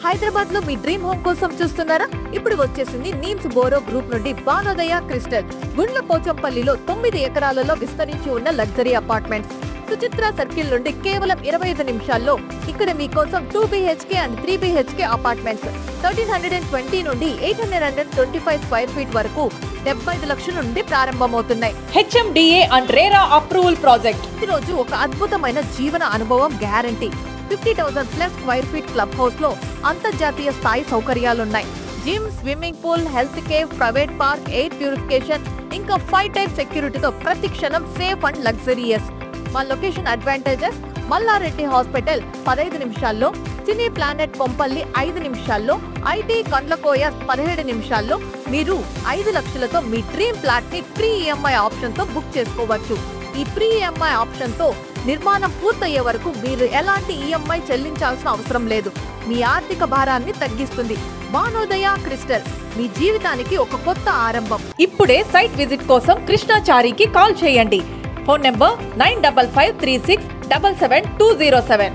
హైదరాబాద్ లో మీ dream home కోసం చూస్తున్నారా? ఇప్పుడు వచ్చేసింది నీమ్స్ బోరో గ్రూప్ నుండి భానోదయ క్రిస్టల్. గుండ్లపోచంపల్లిలో 9 ఎకరాలలో విస్తరించి ఉన్న లగ్జరీ అపార్ట్మెంట్స్. సుచిత్ర సర్కిల్ నుండి కేవలం 25 నిమిషాల్లో ఇక్కడ మీకోసం 2 BHK అండ్ 3 BHK అపార్ట్మెంట్స్ 1320 నుండి 825 స్క్వేర్ ఫీట్ వరకు 75 లక్షల నుండి ప్రారంభమవుతున్నాయి. HMDA and RERA approval project. ఈ రోజు ఒక అద్భుతమైన జీవన అనుభవం guarantee. 50,000 plus square feet club house లో అంతర్జాతీయ స్థాయి సౌకర్యాలున్నాయి. Gym, swimming pool, health care, private park, air purification, ఇంకా 5 టైర్ సెక్యూరిటీతో ప్రతి క్షణం సేఫ్ అండ్ లగ్జరియస్. మా లొకేషన్ అడ్వాంటేజెస్: మల్లారెడ్డి హాస్పిటల్ 15 నిమిషాల్లో, సినీ ప్లానెట్ కొంపల్లి 5 నిమిషాల్లో, ఐటీ కండ్లకోయ 17 నిమిషాల్లో. మీరు 5 లక్షలతో మీ డ్రీమ్ ఫ్లాట్ ని ప్రీ EMI ఆప్షన్ తో బుక్ చేసుకోవచ్చు. ఈ ప్రీ EMI ఆప్షన్ తో నిర్మాణం పూర్తయ్యే వరకు మీరు ఎలాంటి EMI చెల్లించాల్సిన అవసరం లేదు. మీ ఆర్థిక భారాన్ని తగ్గిస్తుంది. భానోదయ క్రిస్టల్ మీ జీవితానికి ఒక కొత్త ఆరంభం. ఇప్పుడే సైట్ విజిట్ కోసం కృష్ణాచారికి కాల్ చేయండి. Phone number 9553677207.